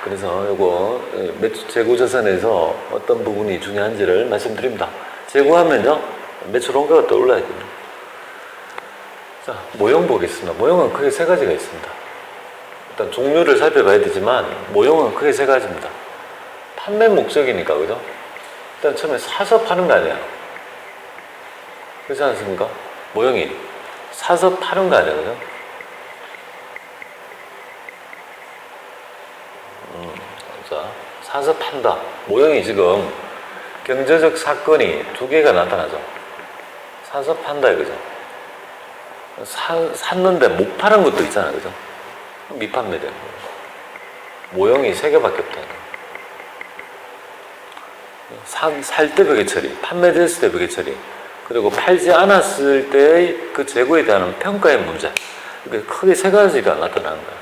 그래서 요거 매출 재고자산에서 어떤 부분이 중요한지를 말씀드립니다. 재고하면요 매출 원가가 떠올라야 됩니다. 자, 모형 보겠습니다. 모형은 크게 세 가지가 있습니다. 일단 종류를 살펴봐야 되지만 모형은 크게 세 가지입니다. 판매 목적이니까, 그죠? 일단 처음에 사서 파는 거 아니야. 그렇지 않습니까? 모형이 사서 파는 거 아니야, 그죠? 자, 사서 판다. 모형이 지금 경제적 사건이 두 개가 나타나죠. 사서 판다, 이거죠. 샀는데 못 파는 것도 있잖아요, 그죠? 미판매되는 거예요. 모형이 세 개밖에 없다. 살 때 벽의 처리, 판매됐을 때 벽의 처리, 그리고 팔지 않았을 때의 그 재고에 대한 평가의 문제. 이게 크게 세 가지가 나타나는 거예요.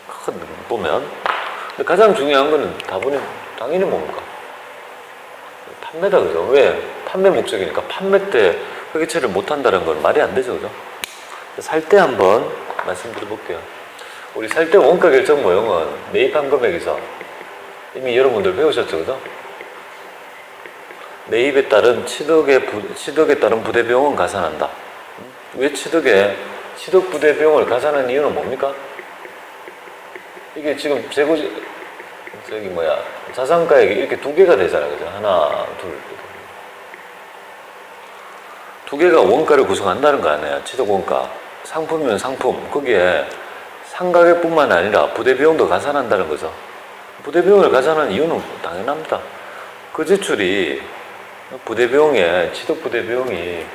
크게 보면. 근데 가장 중요한 거는 당연히 뭡니까? 판매다, 그죠? 왜? 판매 목적이니까 판매 때 벽의 처리를 못 한다는 건 말이 안 되죠, 그죠? 살 때 한번 말씀드려 볼게요. 우리 살 때 원가 결정 모형은 매입한 금액에서 이미 여러분들 배우셨죠, 그죠? 매입에 따른 취득에 따른 부대 비용은 가산한다. 왜 취득 부대 비용을 가산하는 이유는 뭡니까? 이게 지금 자산가액이 이렇게 두 개가 되잖아요, 그죠? 하나, 둘. 두 개가 원가를 구성한다는 거 아니에요? 취득 원가. 상품이면 상품. 거기에 상가격뿐만 아니라 부대 비용도 가산한다는 거죠. 부대 비용을 가산하는 이유는 당연합니다. 그 지출이 부대 비용에 취득 부대 비용이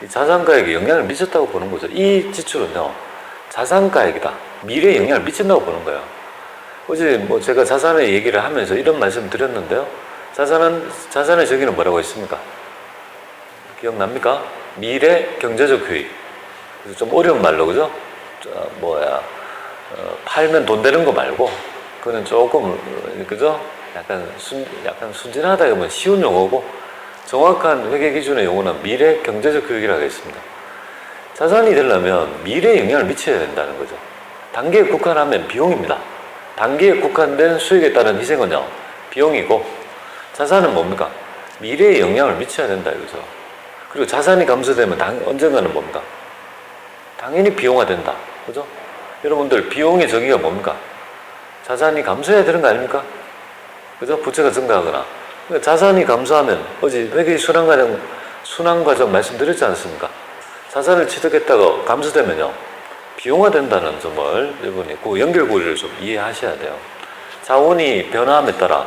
자산가액에 영향을 미쳤다고 보는 거죠. 이 지출은요 자산가액이다. 미래에 영향을 미친다고 보는 거예요. 어제 제가 자산의 얘기를 하면서 이런 말씀 드렸는데요. 자산의 정의는 뭐라고 했습니까? 기억납니까? 미래 경제적 효익. 그래서 좀 어려운 말로, 그죠? 팔면 돈 되는 거 말고, 그거는 조금, 그죠? 약간 순진하다 하면 쉬운 용어고, 정확한 회계 기준의 용어는 미래 경제적 효익이라고 했습니다. 자산이 되려면 미래에 영향을 미쳐야 된다는 거죠. 단기에 국한하면 비용입니다. 단기에 국한된 수익에 따른 희생은요, 비용이고, 자산은 뭡니까? 미래에 영향을 미쳐야 된다, 이거죠. 그리고 자산이 감소되면 언젠가는 뭡니까? 당연히 비용화된다. 그죠? 여러분들, 비용의 정의가 뭡니까? 자산이 감소해야 되는 거 아닙니까? 그죠? 부채가 증가하거나. 그러니까 자산이 감소하면, 어제 회계 순환과정 말씀드렸지 않습니까? 자산을 취득했다가 감소되면요, 비용화된다는 점을 여러분이 그 연결고리를 좀 이해하셔야 돼요. 자원이 변화함에 따라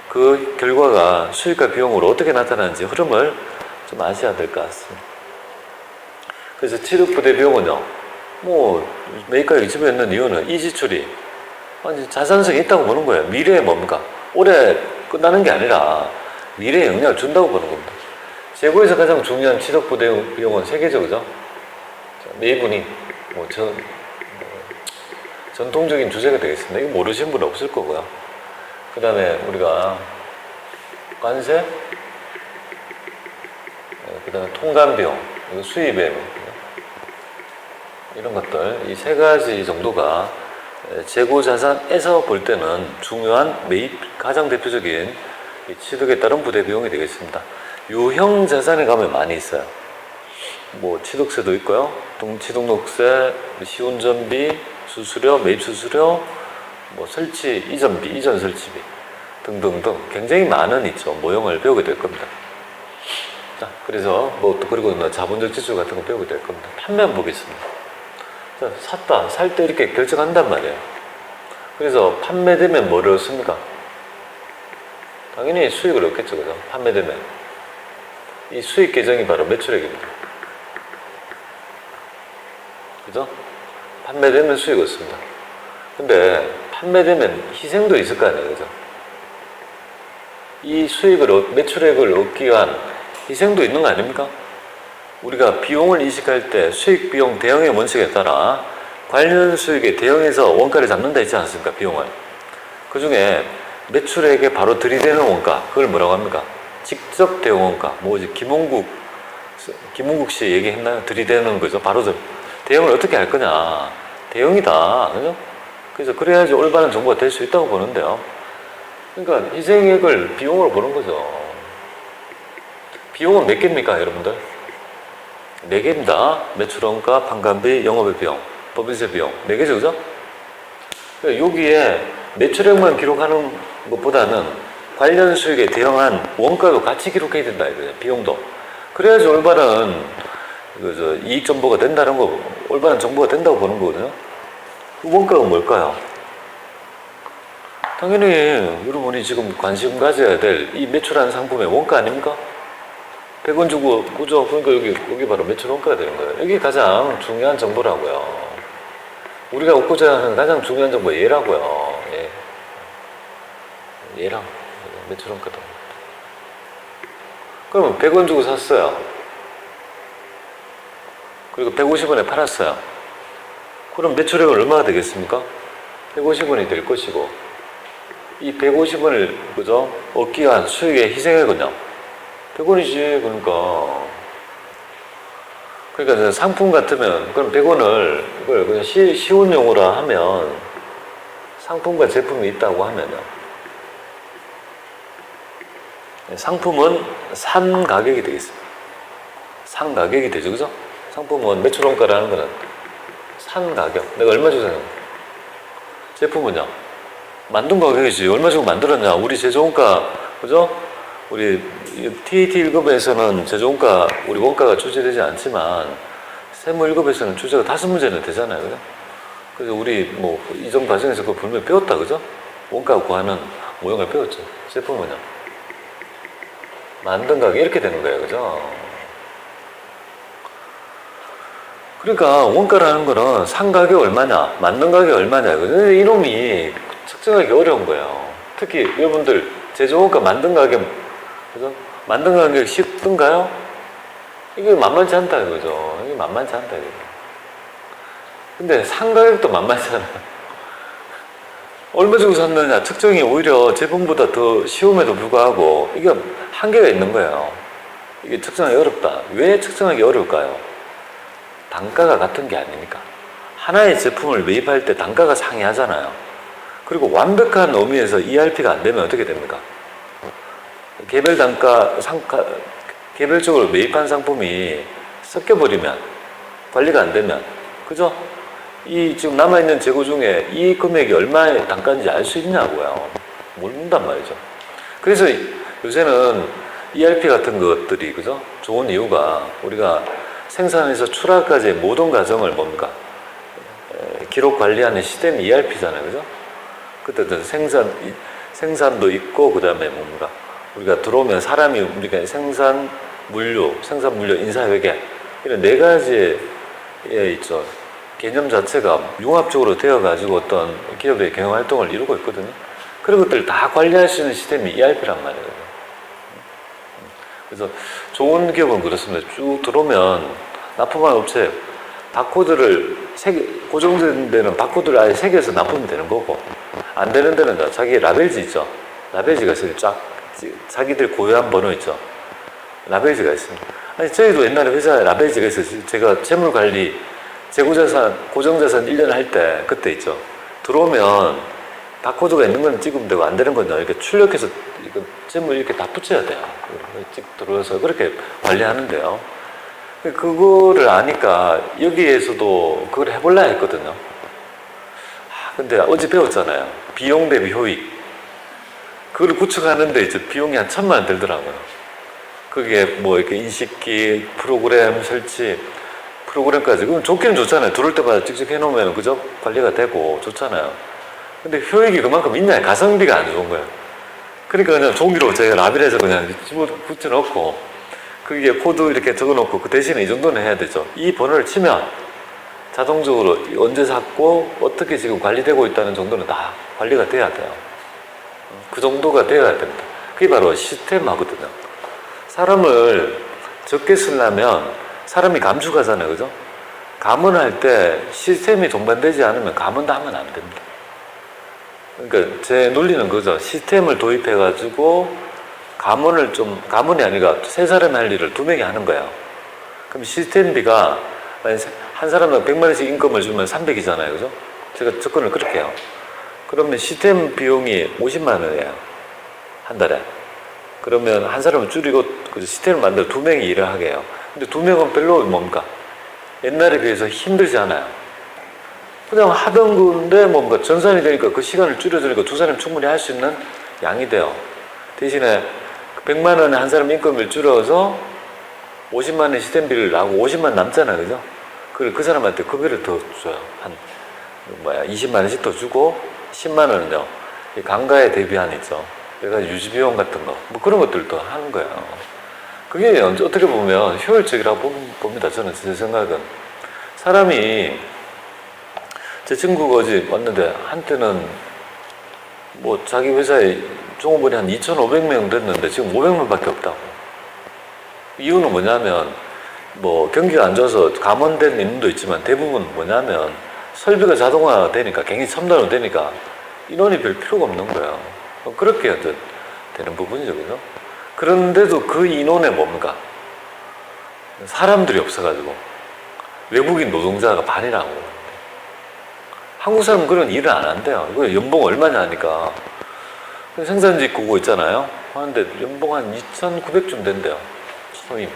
그 결과가 수익과 비용으로 어떻게 나타나는지 흐름을 좀 아셔야 될 것 같습니다. 그래서 취득 부대 비용은요, 매입가액이 집어있는 이유는 이 지출이 자산성이 있다고 보는 거예요. 미래에 뭡니까? 올해 끝나는 게 아니라 미래에 영향을 준다고 보는 겁니다. 재고에서 가장 중요한 취득 부대 비용은 세 개죠, 그죠? 매입은이 전통적인 주제가 되겠습니다. 이거 모르시는 분은 없을 거고요. 그 다음에 우리가 관세, 그 다음에 통관 비용, 수입의 이런 것들, 이 세 가지 정도가 재고자산에서 볼 때는 중요한 매입, 가장 대표적인 취득에 따른 부대 비용이 되겠습니다. 유형 자산에 가면 많이 있어요. 취득세도 있고요. 취등록세, 시운전비, 수수료, 매입 수수료, 설치, 이전비, 이전 설치비 등등등 굉장히 많은 있죠. 모형을 배우게 될 겁니다. 자, 그래서 그리고 자본적 지출 같은 거 배우게 될 겁니다. 판매 한번 보겠습니다. 자, 살 때 이렇게 결정한단 말이에요. 그래서 판매되면 뭐를 얻습니까? 당연히 수익을 얻겠죠, 그죠? 판매되면. 이 수익 계정이 바로 매출액입니다. 그죠? 판매되면 수익을 얻습니다. 근데 판매되면 희생도 있을 거 아니에요, 그죠? 이 매출액을 얻기 위한 희생도 있는 거 아닙니까? 우리가 비용을 인식할 때 수익 비용 대응의 원칙에 따라 관련 수익에 대응해서 원가를 잡는다 했지 않습니까? 비용을. 그 중에 매출액에 바로 들이대는 원가, 그걸 뭐라고 합니까? 직접 대응 원가. 김홍국 씨 얘기했나요? 들이대는 거죠. 바로 대응을 어떻게 할 거냐. 대응이다. 그죠? 그래서 그래야지 올바른 정보가 될 수 있다고 보는데요. 그러니까 희생액을 비용으로 보는 거죠. 비용은 몇 개입니까, 여러분들? 4개입니다. 매출원가, 판관비, 영업의 비용, 법인세 비용. 4개죠, 그죠? 그러니까 여기에 매출액만 기록하는 것보다는 관련 수익에 대응한 원가도 같이 기록해야 된다, 이거예요. 비용도. 그래야지 올바른 이익 정보가 된다는 거, 올바른 정보가 된다고 보는 거거든요. 그 원가가 뭘까요? 당연히 여러분이 지금 관심 가져야 될 이 매출한 상품의 원가 아닙니까? 100원 주고, 그죠? 그러니까 여기 바로 매출 원가가 되는 거예요. 이게 가장 중요한 정보라고요. 우리가 얻고자 하는 가장 중요한 정보가 얘라고요. 얘랑 매출 원가다. 그러면 100원 주고 샀어요. 그리고 150원에 팔았어요. 그럼 매출액은 얼마가 되겠습니까? 150원이 될 것이고, 이 150원을, 그죠? 얻기 위한 수익의 희생액은요? 100원이지, 그러니까 상품 같으면, 그럼 100원을, 이걸 그냥 쉬운 용어로 하면, 상품과 제품이 있다고 하면요. 상품은 산 가격이 되겠습니다. 산 가격이 되죠, 그죠? 상품은 매출원가라는 거는 산 가격. 내가 얼마 주고 샀냐? 제품은요? 만든 가격이지. 얼마 주고 만들었냐? 우리 제조원가, 그죠? 우리 TAT 1급에서는 제조원가, 우리 원가가 출제되지 않지만, 세무 1급에서는 출제가 5문제는 되잖아요, 그죠? 그래서 우리 뭐, 이전 과정에서 그걸 분명히 배웠다, 그죠? 원가 구하는 모형을 배웠죠. 제품은요? 만든 가격이 이렇게 되는 거예요, 그죠? 그러니까 원가라는 거는 산 가격이 얼마냐, 만든 가격이 얼마냐, 이놈이 측정하기 어려운 거예요. 특히 여러분들 제조원가 만든 가격, 그죠? 만든 가격이 쉽던가요? 이게 만만치 않다 이거죠. 이게 만만치 않다 이거죠. 근데 산 가격도 만만치 않아요. 얼마 주고 샀느냐 측정이 오히려 제품보다 더 쉬움에도 불구하고 이게 한계가 있는 거예요. 이게 측정하기 어렵다. 왜 측정하기 어려울까요? 단가가 같은 게 아니니까. 하나의 제품을 매입할 때 단가가 상이하잖아요. 그리고 완벽한 의미에서 ERP가 안 되면 어떻게 됩니까? 개별 단가, 개별적으로 매입한 상품이 섞여버리면, 관리가 안 되면, 그죠? 이 지금 남아있는 재고 중에 이 금액이 얼마의 단가인지 알 수 있냐고요. 모른단 말이죠. 그래서 요새는 ERP 같은 것들이, 그죠? 좋은 이유가 우리가 생산에서 출하까지의 모든 과정을 뭡니까? 기록 관리하는 시스템이 ERP잖아요, 그죠? 그때도 생산도 있고, 그 다음에 뭡니까? 우리가 들어오면 사람이, 우리가 생산 물류, 인사회계, 이런 4가지에 있죠. 개념 자체가 융합적으로 되어가지고 어떤 기업의 경영 활동을 이루고 있거든요. 그런 것들을 다 관리할 수 있는 시스템이 ERP란 말이에요. 그래서 좋은 기업은 그렇습니다. 쭉 들어오면 납품한 업체 바코드를 고정된 데는 바코드를 아예 새겨서 납품이 되는 거고, 안 되는 데는 자기 라벨지 있죠. 라벨지가 있어요. 쫙 자기들 고유한 번호 있죠. 라벨지가 있습니다. 아니 저희도 옛날에 회사에 라벨지가 있어요. 제가 재물관리 재고자산 고정자산 1년 할 때 그때 있죠. 들어오면 바코드가 있는 건 찍으면 되고 안 되는 건 이렇게 출력해서 이거 재물 이렇게 다 붙여야 돼요. 찍 들어와서 그렇게 관리하는데요. 그거를 아니까 여기에서도 그걸 해볼라 했거든요. 근데 어제 배웠잖아요. 비용 대비 효익. 그걸 구축하는데 이제 비용이 한 1,000만 원 들더라고요. 그게 뭐 이렇게 인식기, 프로그램 설치, 프로그램까지. 그럼 좋기는 좋잖아요. 들어올 때마다 직접 해놓으면 그죠? 관리가 되고 좋잖아요. 근데 효익이 그만큼 있냐? 가성비가 안 좋은 거예요. 그러니까 그냥 종이로 제가 라벨에서 그냥 붙여놓고 그게 코드 이렇게 적어놓고 그 대신에 이 정도는 해야 되죠. 이 번호를 치면 자동적으로 언제 샀고 어떻게 지금 관리되고 있다는 정도는 다 관리가 돼야 돼요. 그 정도가 돼야 됩니다. 그게 바로 시스템화거든요. 사람을 적게 쓰려면 사람이 감축하잖아요, 그죠? 감원할 때 시스템이 동반되지 않으면 감원도 하면 안 됩니다. 그러니까 제 논리는 그죠. 시스템을 도입해가지고 감원이 아니라 3사람이 할 일을 2명이 하는 거예요. 그럼 시스템비가 한 사람당 100만 원씩 인건을 주면 300이잖아요, 그죠? 제가 접근을 그렇게 해요. 그러면 시스템 비용이 50만 원이에요. 한 달에. 그러면 한 사람을 줄이고 그 시스템을 만들어 2명이 일을 하게 해요. 근데 2명은 별로 뭡니까? 옛날에 비해서 힘들지 않아요. 그냥 하던 건데 뭔가 전산이 되니까 그 시간을 줄여주니까 2사람이 충분히 할 수 있는 양이 돼요. 대신에 100만 원에 한 사람 인건비를 줄여서 50만 원 시스템비를 나고 50만 남잖아요. 그죠? 그 사람한테 급여를 더 줘요. 한 20만 원씩 더 주고 10만 원은요. 강가에 대비한 있죠. 내가 유지비용 같은 거, 뭐 그런 것들도 하는 거예요. 그게 어떻게 보면 효율적이라고 봅니다. 저는 제 생각은. 사람이, 제 친구가 어제 왔는데, 한때는 뭐 자기 회사에 종업원이 한 2,500명 됐는데 지금 500명밖에 없다고. 이유는 뭐냐면, 뭐 경기가 안 좋아서 감원된 인원도 있지만 대부분 뭐냐면 설비가 자동화되니까, 굉장히 첨단화되니까 인원이 별 필요가 없는 거예요. 그렇게 되는 부분이죠. 그죠? 그런데도 그 인원에 뭡니까? 사람들이 없어가지고 외국인 노동자가 반이라고. 한국 사람은 그런 일을 안 한대요. 이거 연봉 얼마냐 하니까 생산직 그거 있잖아요. 하는데 연봉 한 2,900쯤 된대요. 초임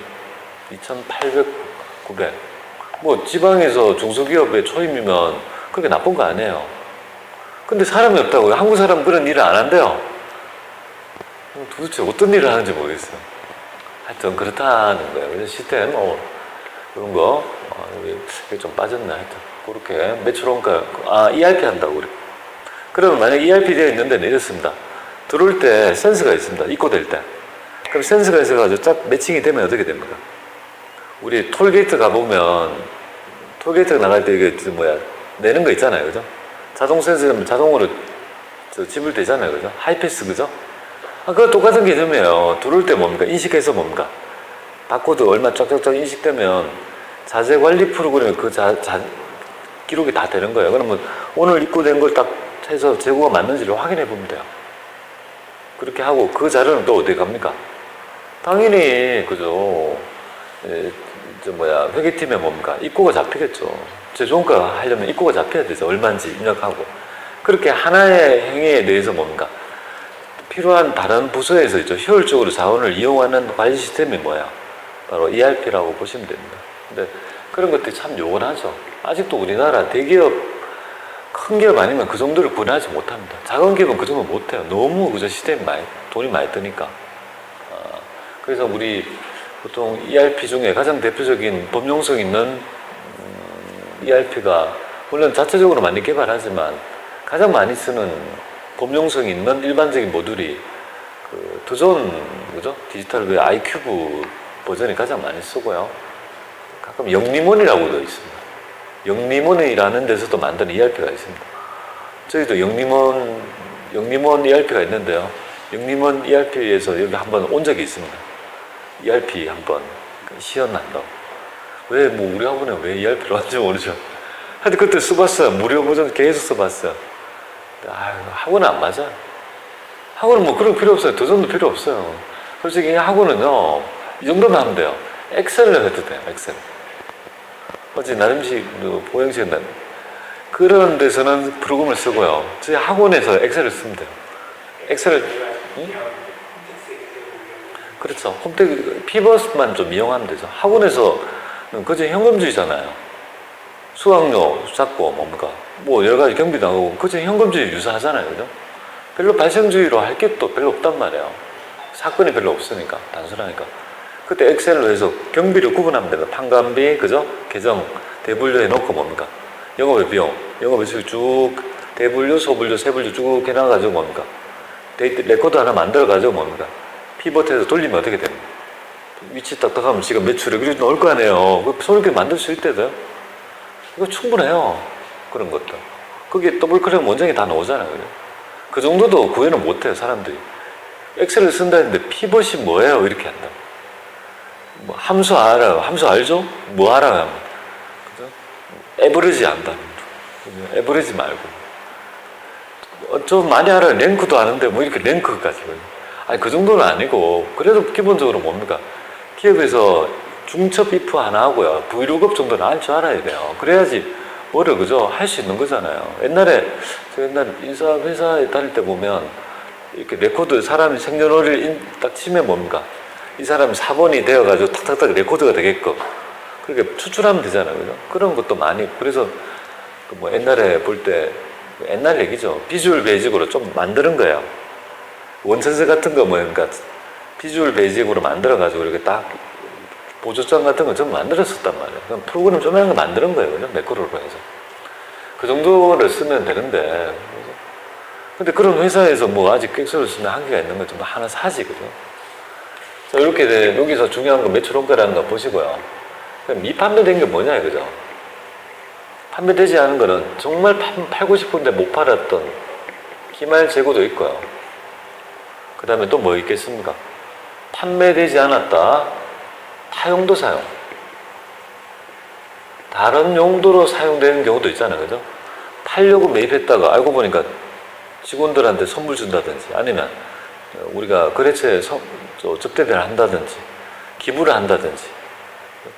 2,800, 900. 뭐 지방에서 중소기업에 초임이면 그렇게 나쁜 거 아니에요. 근데 사람이 없다고요. 한국 사람은 그런 일을 안 한대요. 도대체 어떤 일을 하는지 모르겠어요. 하여튼 그렇다는 거예요. 그래서 시스템 그런 거 이게 좀 빠졌나 하여튼 그렇게 매출 원가 ERP 한다고 그래. 그러면 만약 ERP 되어 있는 데는 이렇습니다. 들어올 때 센서가 있습니다. 입고될 때. 그럼 센서가 있어가지고 쫙 매칭이 되면 어떻게 됩니까? 우리 톨게이트 가보면 톨게이트가 나갈 때 이게 내는 거 있잖아요. 그죠? 자동 센서면 자동으로 지불되잖아요. 그죠? 하이패스, 그죠? 그거 똑같은 개념이에요. 들어올 때 뭡니까? 인식해서 뭡니까? 바코드 얼마 쫙쫙쫙 인식되면 자재 관리 프로그램에 그 기록이 다 되는 거예요. 그러면 오늘 입고된 걸 딱 해서 재고가 맞는지를 확인해 보면 돼요. 그렇게 하고 그 자료는 또 어디 갑니까? 당연히, 그죠? 회계팀에 뭡니까? 입고가 잡히겠죠. 최종가 하려면 입고가 잡혀야 되죠. 얼마인지 입력하고. 그렇게 하나의 행위에 대해서 뭡니까? 필요한 다른 부서에서 있죠. 효율적으로 자원을 이용하는 관리 시스템이 뭐야? 바로 ERP라고 보시면 됩니다. 근데 그런 것들이 참 요원하죠. 아직도 우리나라 대기업, 큰 기업 아니면 그 정도를 구현하지 못합니다. 작은 기업은 그 정도 못해요. 너무 그저 시스템이 돈이 많이 드니까. 그래서 우리 보통 ERP 중에 가장 대표적인 범용성 있는 ERP가 물론 자체적으로 많이 개발하지만 가장 많이 쓰는 범용성 있는 일반적인 모듈이 더 좋은 그죠? 디지털 아이큐브 버전이 가장 많이 쓰고요. 가끔 영림원이라고도 있습니다. 영림원이라는 데서도 만드는 ERP가 있습니다. 저희도 영림원 ERP가 있는데요. 영림원 ERP에서 여기 한번 온 적이 있습니다. ERP 한번 시연한다고. 왜 우리 학원에 왜 ERP를 왔는지 모르죠. 하여튼 그때 써봤어요. 무료 버전 계속 써봤어요. 학원은 안 맞아. 학원은 뭐 그런 필요 없어요. 더 정도 필요 없어요. 솔직히 학원은요, 이 정도만 하면 돼요. 엑셀을 해도 돼요. 엑셀. 어제 나름식 보행식 그런 데서는 프로그램을 쓰고요. 저희 학원에서 엑셀을 쓰면 돼요. 엑셀을 그렇죠. 홈택 피벗만 좀 이용하면 되죠. 학원에서는 그저 현금주의잖아요. 수강료 잡고 뭡니까? 뭐 여러 가지 경비 나가고 그저 현금주의 유사하잖아요. 그죠? 별로 발생주의로 할 게 또 별로 없단 말이에요. 사건이 별로 없으니까, 단순하니까. 그때 엑셀로 해서 경비를 구분하면 됩니다. 판관비, 그죠? 계정, 대분류 해놓고 뭡니까? 영업의 비용, 영업의 수익 쭉, 대분류, 소분류, 세분류 쭉 해놔가지고 뭡니까? 레코드 하나 만들어가지고 뭡니까? 피벗해서 돌리면 어떻게 됩니까? 위치 딱딱하면 지금 매출에 그리고 넣을 거 아니에요. 손쉽게 만들 수 있대요. 이거 충분해요. 그런 것도. 그게 더블클릭 원장이 다 나오잖아요. 그래. 그 정도도 구현을 못해요, 사람들이. 엑셀을 쓴다 했는데 피벗이 뭐예요? 이렇게 한다. 뭐 함수 알아요. 함수 알죠? 뭐 알아요? 그죠? 에버리지 안다. 에버리지 말고. 좀 많이 알아요. 랭크도 아는데 뭐 이렇게 랭크까지. 아니, 그 정도는 아니고, 그래도 기본적으로 뭡니까? 기업에서 중첩 if 하나 하고요. 브이로그업 정도는 알 줄 알아야 돼요. 그래야지 뭐를 그죠? 할 수 있는 거잖아요. 옛날에 제가 옛날 인사 회사에 다닐 때 보면 이렇게 레코드 사람이 생년월일 딱 치면 뭡니까? 이 사람이 4번이 되어가지고 탁탁탁 레코드가 되게끔 그렇게 추출하면 되잖아요. 그죠? 그런 것도 많이 그래서 뭐 옛날에 볼 때 옛날 얘기죠. 비주얼 베이직으로 좀 만드는 거예요. 원천세 같은 거 뭐 그러니까 비주얼 베이직으로 만들어가지고 이렇게 딱 보조장 같은 거 좀 만들었었단 말이에요. 그럼 프로그램 조그만 거 만드는 거예요. 그죠? 매크로로 해서. 그 정도를 쓰면 되는데. 근데 그런 회사에서 뭐 아직 객서를 쓰면 한계가 있는 거 좀 하나 사지. 그죠? 자, 이렇게 여기서 중요한 거 매출 원가라는 거 보시고요. 미판매된 게 뭐냐 이거죠. 판매되지 않은 거는 정말 팔고 싶은데 못 팔았던 기말 재고도 있고요. 그 다음에 또 뭐 있겠습니까? 판매되지 않았다. 타용도 사용. 다른 용도로 사용되는 경우도 있잖아요. 그죠? 팔려고 매입했다가 알고 보니까 직원들한테 선물 준다든지 아니면 우리가 거래처에 접대를 한다든지 기부를 한다든지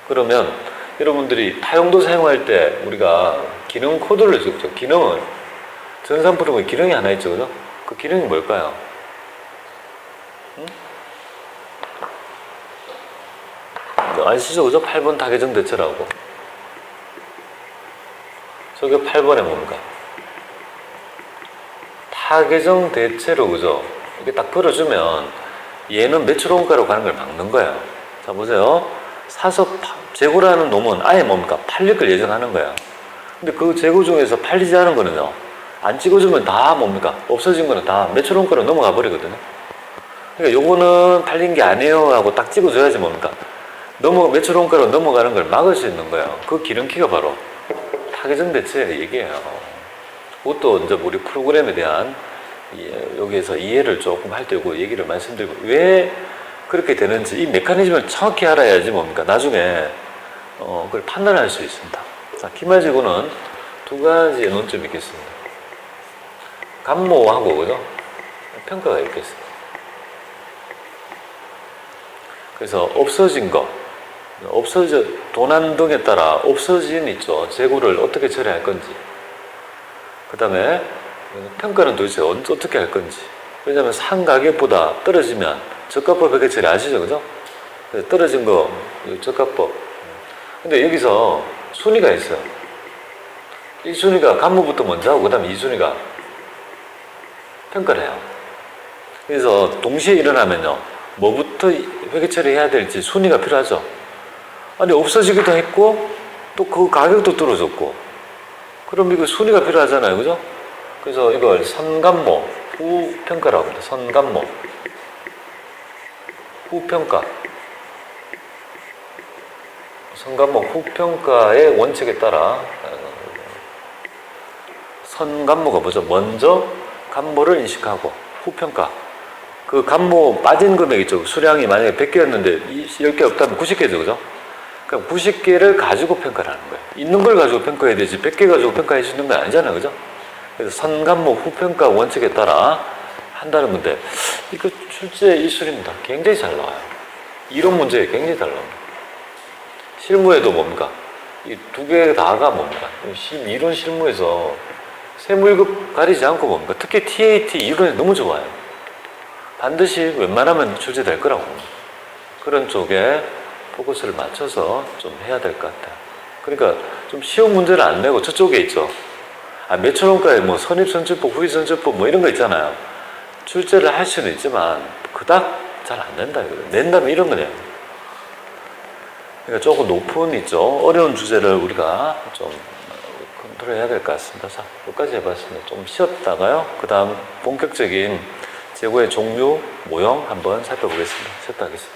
그러면 여러분들이 타용도 사용할 때 우리가 기능 코드를 적죠. 기능은 전산 프로그램에 기능이 하나 있죠. 그죠? 그 기능이 뭘까요? 아시죠? 그죠? 8번 타계정 대체라고. 저게 8번에 뭡니까? 타계정 대체로, 그죠? 이게 딱 걸어주면 얘는 매출 원가로 가는 걸 막는 거예요. 자, 보세요. 사서 재고라는 놈은 아예 뭡니까? 팔릴 걸 예정하는 거야. 근데 그 재고 중에서 팔리지 않은 거는요, 안 찍어주면 다 뭡니까? 없어진 거는 다 매출 원가로 넘어가 버리거든요. 그러니까 요거는 팔린 게 아니에요 하고 딱 찍어줘야지 뭡니까? 매출 원가로 넘어가는 걸 막을 수 있는 거예요. 그 기름키가 바로 타계정 대체의 얘기예요. 그것도 이제 우리 프로그램에 대한 여기에서 이해를 조금 할 때고 얘기를 말씀드리고 왜 그렇게 되는지 이 메커니즘을 정확히 알아야지 뭡니까? 나중에 그걸 판단할 수 있습니다. 자, 기말재고는 두 가지의 논점이 있겠습니다. 감모하고 그죠? 평가가 있겠습니다. 그래서 없어진 거, 도난 등에 따라 없어진 있죠. 재고를 어떻게 처리할 건지. 그 다음에 평가는 도대체 어떻게 할 건지. 왜냐하면 산 가격보다 떨어지면 저가법 회계 처리 아시죠? 그죠? 떨어진 거, 저가법. 근데 여기서 순위가 있어요. 1순위가 감모부터 먼저 하고, 그 다음에 2순위가 평가를 해요. 그래서 동시에 일어나면요, 뭐부터 회계 처리해야 될지 순위가 필요하죠. 아니, 없어지기도 했고, 또 그 가격도 떨어졌고, 그럼 이거 순위가 필요하잖아요. 그죠? 그래서 이걸 선감모, 후평가라고 합니다. 선감모. 후평가. 선감모 후평가의 원칙에 따라 선감모가 뭐죠? 먼저 감모를 인식하고 후평가. 그 감모 빠진 금액 있죠. 수량이 만약에 100개였는데 10개 없다면 90개죠. 그죠? 그럼 90개를 가지고 평가를 하는 거예요. 있는 걸 가지고 평가해야 되지 100개 가지고 평가해 주는 건 아니잖아요. 그죠? 그래서 선감모 후평가 원칙에 따라 한다는 건데 이거 출제 이술입니다. 굉장히 잘 나와요. 이론 문제에 굉장히 잘 나옵니다. 실무에도 뭡니까? 이 두 개 다가 뭡니까? 이론 실무에서 세무일급 가리지 않고 뭡니까? 특히 TAT 이론이 너무 좋아요. 반드시 웬만하면 출제될 거라고 봅니다. 그런 쪽에 포커스를 맞춰서 좀 해야 될 것 같아요. 그러니까 좀 쉬운 문제를 안 내고 저쪽에 있죠. 매출 원가에 뭐 선입선출법, 후입선출법 뭐 이런 거 있잖아요. 출제를 할 수는 있지만 그닥 잘 안 낸다 이거예요. 낸다면 이런 거냐. 그러니까 조금 높은 있죠. 어려운 주제를 우리가 좀 컨트롤해야 될 것 같습니다. 자, 여기까지 해봤습니다. 좀 쉬었다가요. 그 다음 본격적인 재고의 종류, 모형 한번 살펴보겠습니다. 쉬었다 하겠습니다.